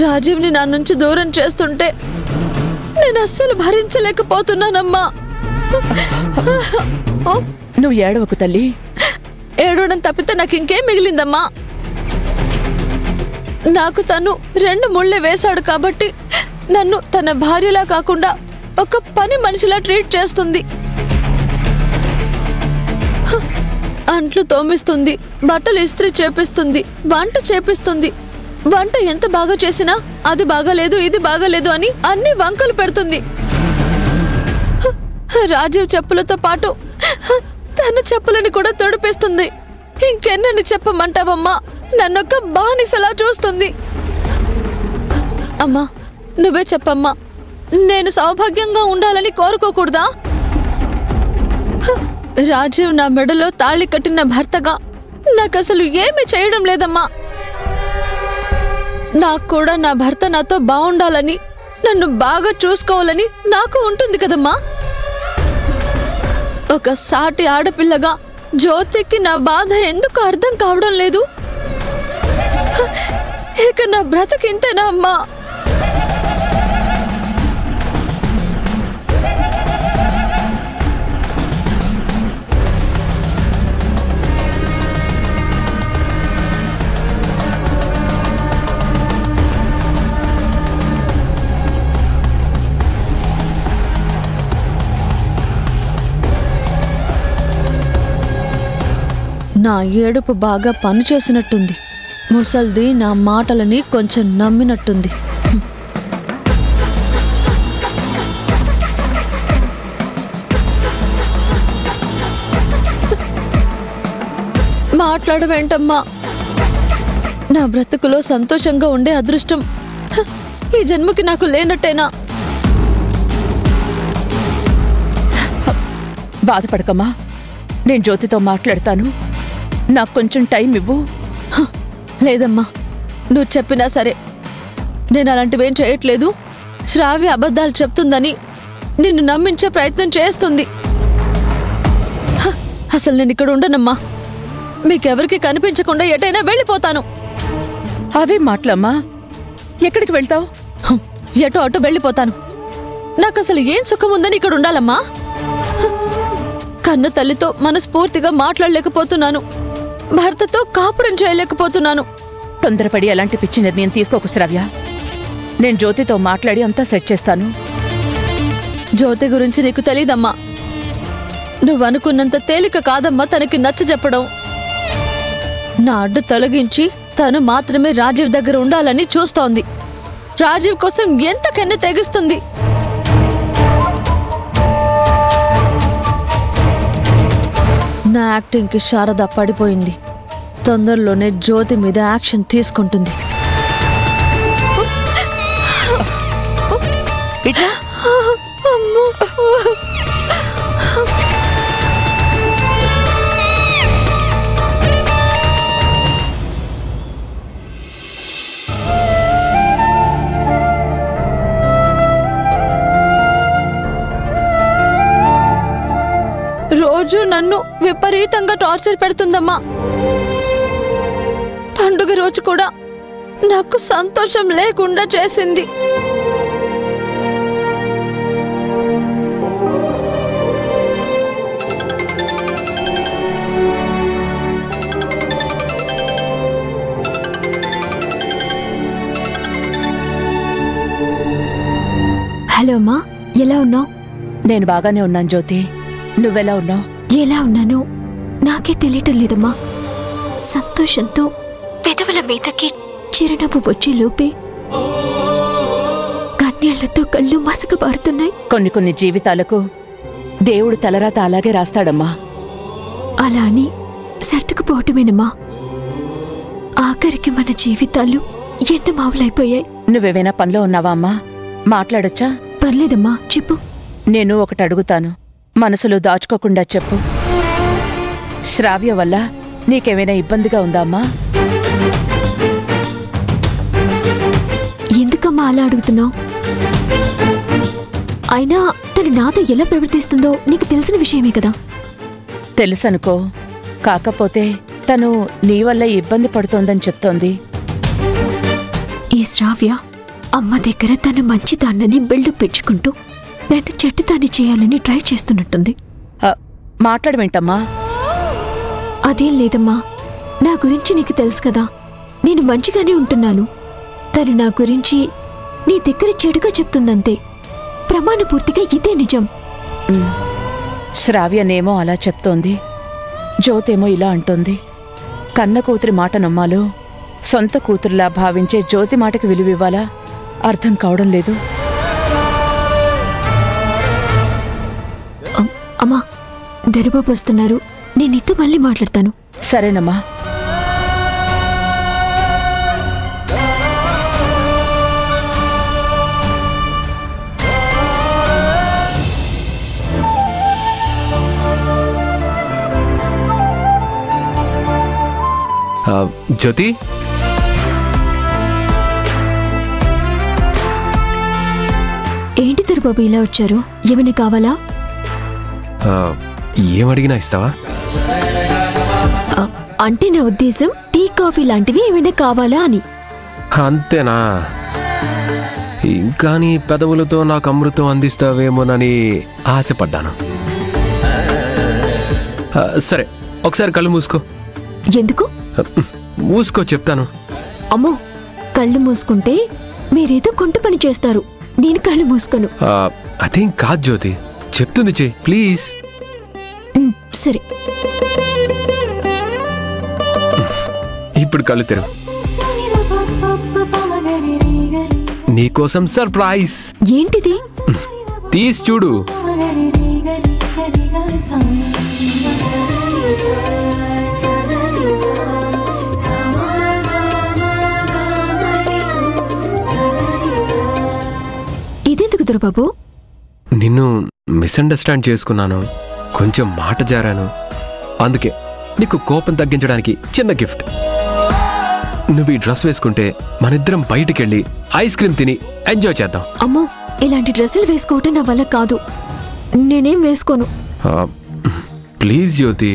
రాజీవ్ని నా నుంచి దూరం చేస్తుంటే నేను అస్సలు భరించలేకపోతున్నానమ్మా. నువ్వు ఏడవకు తల్లి. ఏడవడం తప్పితే నాకు ఇంకేం మిగిలిందమ్మా? నాకు తను 2 ముళ్ళే వేశాడు కాబట్టి నన్ను తన భార్యలా కాకుండా ఒక పని మనిషిలా ట్రీట్ చేస్తుంది. అంట్లు తోమిస్తుంది, బట్టలు ఇస్త్రీ చేపిస్తుంది, వంట చేపిస్తుంది. వంట ఎంత బాగా చేసినా అది బాగాలేదు, ఇది బాగాలేదు అని అన్ని వంకలు పెడుతుంది. రాజీవ్ చెప్పులతో పాటు తన చెప్పులని కూడా తొడిపిస్తుంది. ఇంకెన్నని చెప్పమంటావమ్మా? నన్నొక్క బానిసలా చూస్తుంది. అమ్మా, నువ్వే చెప్పమ్మా, నేను సౌభాగ్యంగా ఉండాలని కోరుకోకూడదా? రాజీవ్ నా మెడలో తాళి కట్టిన భర్తగా నాకు అసలు ఏమీ చేయడం లేదమ్మా. నాకు కూడా నా భర్త నాతో బాగుండాలని, నన్ను బాగా చూసుకోవాలని నాకు ఉంటుంది కదమ్మా. ఒక సాటి ఆడపిల్లగా జ్యోతికి నా బాధ ఎందుకు అర్థం కావడం లేదు? ఇక నా బ్రతకింతేనా అమ్మా? నా ఏడుపు బాగా పనిచేసినట్టుంది. ముసల్ది నా మాటలని కొంచెం నమ్మినట్టుంది. మాట్లాడవేంటమ్మా? నా బ్రతుకులో సంతోషంగా ఉండే అదృష్టం ఈ జన్మకి నాకు లేనట్టేనా? బాధపడకమ్మా, నేను జ్యోతితో మాట్లాడతాను. నాకు కొంచెం టైం ఇవ్వు. లేదమ్మా, నువ్వు చెప్పినా సరే నేను అలాంటివేం చేయట్లేదు. శ్రావ్య అబద్ధాలు చెప్తుందని నిన్ను నమ్మించే ప్రయత్నం చేస్తుంది. అసలు నేను ఇక్కడ ఉండనమ్మా. మీకెవరికి కనిపించకుండా ఎటైనా వెళ్ళిపోతాను. అవే మాటలమ్మా. ఎక్కడికి వెళ్తావు? ఎటో అటు వెళ్ళిపోతాను. నాకు అసలు ఏం సుఖం ఉందని ఇక్కడ ఉండాలమ్మా? కన్న తల్లితో మనస్ఫూర్తిగా మాట్లాడలేకపోతున్నాను. భర్తతో కాపురం చేయలేకపోతున్నాను. తొందరపడి అలాంటి పిచ్చి నిర్ణయం తీసుకోకు శ్రావ్య. నేను జ్యోతితో మాట్లాడి అంతా సెట్ చేస్తాను. జ్యోతి గురించి నీకు తెలీదమ్మా. నువ్వనుకున్నంత తేలిక కాదమ్మా తనకి నచ్చజెప్పడం. నా అడ్డు తొలగించి తను మాత్రమే రాజీవ్ దగ్గర ఉండాలని చూస్తోంది. రాజీవ్ కోసం ఎంతకన్నా తెగిస్తుంది. నా యాక్టింగ్కి శారద పడిపోయింది. తొందరలోనే జ్యోతి మీద యాక్షన్ తీసుకుంటుంది. రోజు నన్ను విపరీతంగా టార్చర్ పెడుతుందమ్మా. పండుగ రోజు కూడా నాకు సంతోషం లేకుండా చేసింది. హలో అమ్మా, ఎలా ఉన్నావు? నేను బాగానే ఉన్నాను జ్యోతి. నువ్వెలా ఉన్నావు? ఎలా ఉన్నానో నాకే తెలియటం లేదమ్మా. సంతోషంతో పెదవుల మీదకి చిరునవ్వు వచ్చే లోపే కన్నీళ్లతో కళ్ళు మసకబారుతున్నాయి. కొన్ని జీవితాలకు దేవుడు తలరాత అలాగే రాస్తాడమ్మా. అలా అని సర్దుకుపోవటమేనమ్మా. ఆఖరికి మన జీవితాలు ఎండమావులైపోయాయి. నువ్వేమైనా పనిలో ఉన్నావా అమ్మా? మాట్లాడొచ్చా? పర్లేదమ్మా, చెప్పు. నేను ఒకటి అడుగుతాను, మనసులో దాచుకోకుండా చెప్పు. శ్రావ్య వల్ల నీకేమైనా ఇబ్బందిగా ఉందా అమ్మా? ఎందుకమ్మా అలా అడుగుతున్నావు? అయినా తను నాతో ఎలా ప్రవర్తిస్తుందో నీకు తెలిసిన విషయమే కదా. తెలుసనుకో, కాకపోతే తను నీ వల్ల ఇబ్బంది పడుతోందని చెప్తోంది. ఈ శ్రావ్య అమ్మ దగ్గర తను మంచిదాన్నని బిల్డప్ పెంచుకుంటూ నన్ను చెడ్డదాన్ని చేయాలని ట్రై చేస్తున్నట్టుంది. మాట్లాడమేంటమ్మా? అదేం లేదమ్మా, నా గురించి నీకు తెలుసు కదా, నేను మంచిగానే ఉంటున్నాను. తను నా గురించి నీ దగ్గర చెడుగా చెప్తుందంతే. ప్రమాణపూర్తిగా ఇదే నిజం. శ్రావ్యనేమో అలా చెప్తోంది, జ్యోతేమో ఇలా అంటోంది. కన్న కూతురి మాట నమ్మాలో, సొంత కూతురులా భావించే జ్యోతి మాటకి విలువివ్వాలా అర్థం కావడం లేదు. అమ్మా, దరిబాబు వస్తున్నారు, నేను నీతో మళ్ళీ మాట్లాడతాను. సరేనమ్మా. జ్యోతి, ఏంటి దరిబాబు ఇలా వచ్చారు? ఏమైనా కావాలా? ఏమడిగినా ఇస్తావా? అంటే నా ఉద్దేశం టీ కాఫీ లాంటివి ఏమైనా కావాలా అని. అంతేనా? ఇంకా నీ పెదవులతో నాకు అమృతం అందిస్తావేమోనని ఆశపడ్డాను. సరే, ఒకసారి కళ్ళు మూసుకో. ఎందుకు? మూసుకో, చెప్తాను. అమ్మో, కళ్ళు మూసుకుంటే మీరేదో కొంట పని చేస్తారు. నేను కళ్ళు మూసుకోను. అదేం కాదు జ్యోతి, చెప్తుంది చెయ్యి ప్లీజ్. సరే, ఇప్పుడు కళ్ళు తెరువు. నీకోసం సర్ప్రైజ్. ఏంటిది? తీసి చూడు. ఇదెందుకు దొరబాబు? నిన్ను మిస్అండర్స్టాండ్ చేసుకున్నాను, కొంచెం మాట జారాను. అందుకే నీకు కోపం తగ్గించడానికి చిన్న గిఫ్ట్. నువ్వు ఈ డ్రెస్ వేసుకుంటే మనిద్దరం బయటికెళ్ళి ఐస్ క్రీమ్ తిని ఎంజాయ్ చేద్దాం. అమ్మో, ఇలాంటి డ్రెస్సులు వేసుకోవటం నా వల్ల కాదు. నేనేం వేసుకోను. ప్లీజ్ జ్యోతి,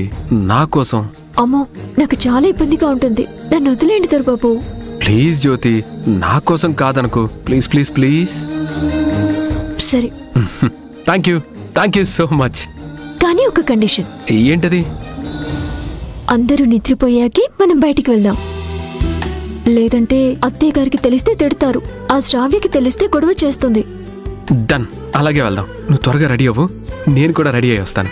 నా కోసం. అమ్మో, నాకు చాలా ఇబ్బందిగా ఉంటుంది. నన్ను వదిలేండి దొరబాబు. ప్లీజ్ జ్యోతి, నా కోసం కాదనుకో. Please please please. సరే. Thank you so much. కానీ ఒక కండిషన్. ఏంటది? అందరూ నిద్రపోయాకే మనం బయటికి వెళ్దాం. లేదంటే అత్తయ్య గారికి తెలిస్తే తిడతారు, ఆ శ్రావ్యకి తెలిస్తే గొడవ చేస్తుంది. డన్, అలాగే వెళ్దాం. నువ్వు త్వరగా రెడీ అవ్వు, నేను కూడా రెడీ అయ్యి వస్తాను.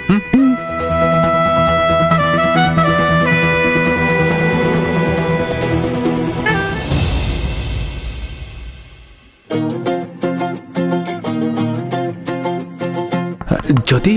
జ్యోతి,